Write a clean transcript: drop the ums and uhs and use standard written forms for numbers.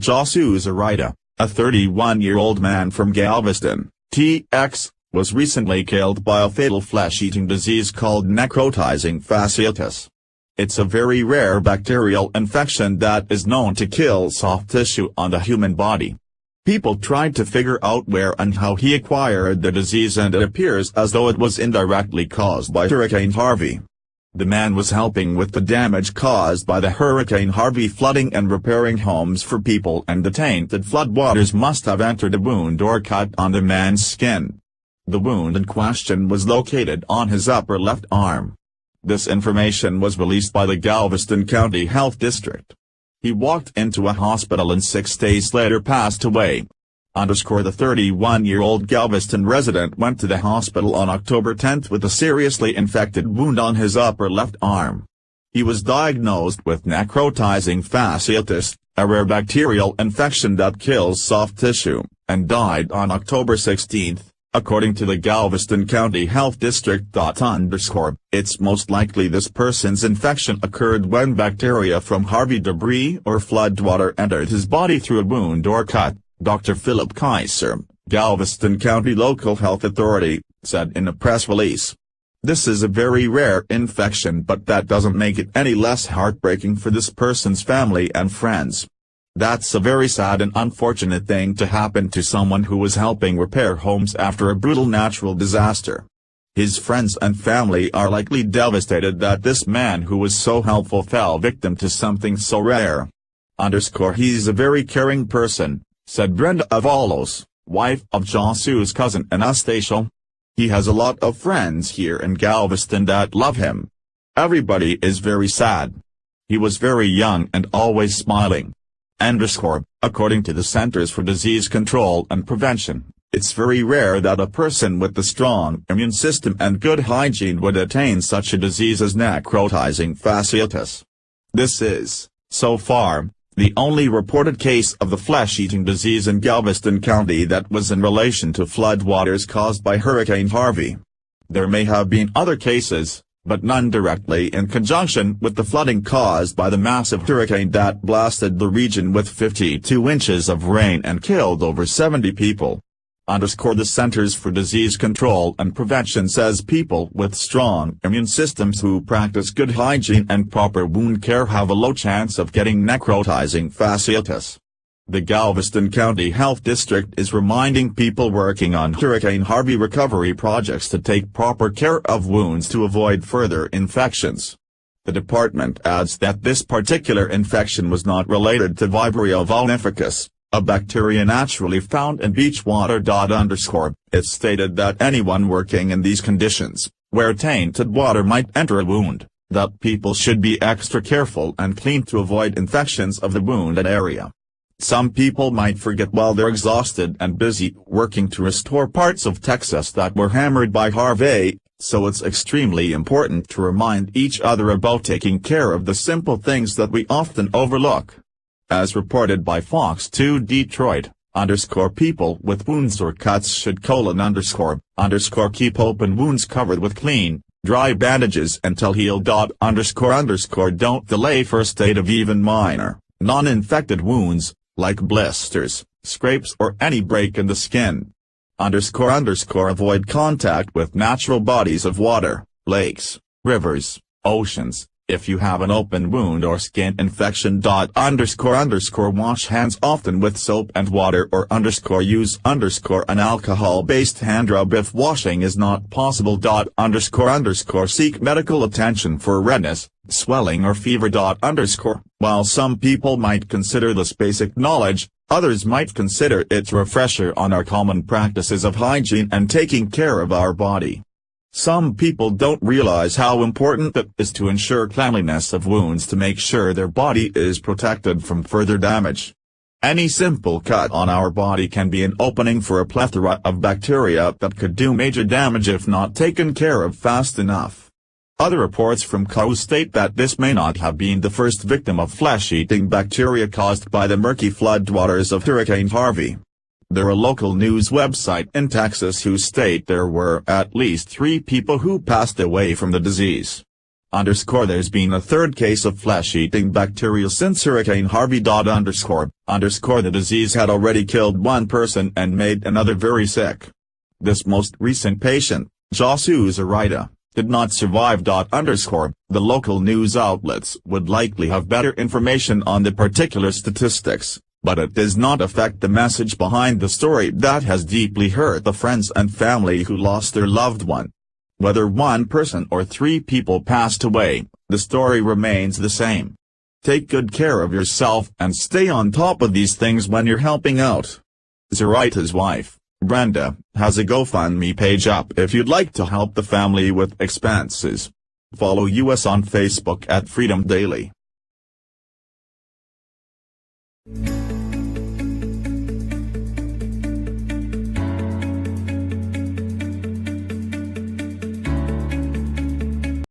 Josue Zurita, a 31-year-old man from Galveston, TX, was recently killed by a fatal flesh-eating disease called necrotizing fasciitis. It's a very rare bacterial infection that is known to kill soft tissue on the human body. People tried to figure out where and how he acquired the disease, and it appears as though it was indirectly caused by Hurricane Harvey. The man was helping with the damage caused by the Hurricane Harvey flooding and repairing homes for people, and the tainted floodwaters must have entered a wound or cut on the man's skin. The wound in question was located on his upper left arm. This information was released by the Galveston County Health District. He walked into a hospital and 6 days later passed away. The 31-year-old Galveston resident went to the hospital on October 10 with a seriously infected wound on his upper left arm. He was diagnosed with necrotizing fasciitis, a rare bacterial infection that kills soft tissue, and died on October 16, according to the Galveston County Health District. It's most likely this person's infection occurred when bacteria from Harvey debris or floodwater entered his body through a wound or cut, Dr. Philip Kaiser, Galveston County Local Health Authority, said in a press release. This is a very rare infection, but that doesn't make it any less heartbreaking for this person's family and friends. That's a very sad and unfortunate thing to happen to someone who was helping repair homes after a brutal natural disaster. His friends and family are likely devastated that this man who was so helpful fell victim to something so rare. He's a very caring person, said Brenda Avalos, wife of Josue's cousin Anastasia. He has a lot of friends here in Galveston that love him. Everybody is very sad. He was very young and always smiling. According to the Centers for Disease Control and Prevention, it's very rare that a person with a strong immune system and good hygiene would attain such a disease as necrotizing fasciitis. This is, so far, the only reported case of the flesh-eating disease in Galveston County that was in relation to floodwaters caused by Hurricane Harvey. There may have been other cases, but none directly in conjunction with the flooding caused by the massive hurricane that blasted the region with 52 inches of rain and killed over 70 people. The Centers for Disease Control and Prevention says people with strong immune systems who practice good hygiene and proper wound care have a low chance of getting necrotizing fasciitis. The Galveston County Health District is reminding people working on Hurricane Harvey recovery projects to take proper care of wounds to avoid further infections. The department adds that this particular infection was not related to Vibrio vulnificus, a bacteria naturally found in beach water. It's stated that anyone working in these conditions, where tainted water might enter a wound, that people should be extra careful and clean to avoid infections of the wounded area. Some people might forget while they're exhausted and busy working to restore parts of Texas that were hammered by Harvey, so it's extremely important to remind each other about taking care of the simple things that we often overlook. As reported by Fox 2 Detroit, people with wounds or cuts should : keep open wounds covered with clean, dry bandages until healed. Don't delay first aid of even minor, non-infected wounds, like blisters, scrapes or any break in the skin. Avoid contact with natural bodies of water, lakes, rivers, oceans, if you have an open wound or skin infection. Wash hands often with soap and water or use an alcohol-based hand rub if washing is not possible. Seek medical attention for redness, swelling or fever. While some people might consider this basic knowledge, others might consider it a refresher on our common practices of hygiene and taking care of our body. Some people don't realize how important it is to ensure cleanliness of wounds to make sure their body is protected from further damage. Any simple cut on our body can be an opening for a plethora of bacteria that could do major damage if not taken care of fast enough. Other reports from COS state that this may not have been the first victim of flesh-eating bacteria caused by the murky floodwaters of Hurricane Harvey. There are a local news website in Texas who state there were at least 3 people who passed away from the disease. There's been a third case of flesh-eating bacterial since Hurricane Harvey. The disease had already killed one person and made another very sick. This most recent patient, Josue Zurita, did not survive. The local news outlets would likely have better information on the particular statistics, but it does not affect the message behind the story that has deeply hurt the friends and family who lost their loved one. Whether one person or 3 people passed away, the story remains the same. Take good care of yourself and stay on top of these things when you're helping out. Zurita's wife, Brenda, has a GoFundMe page up if you'd like to help the family with expenses. Follow us on Facebook at Freedom Daily.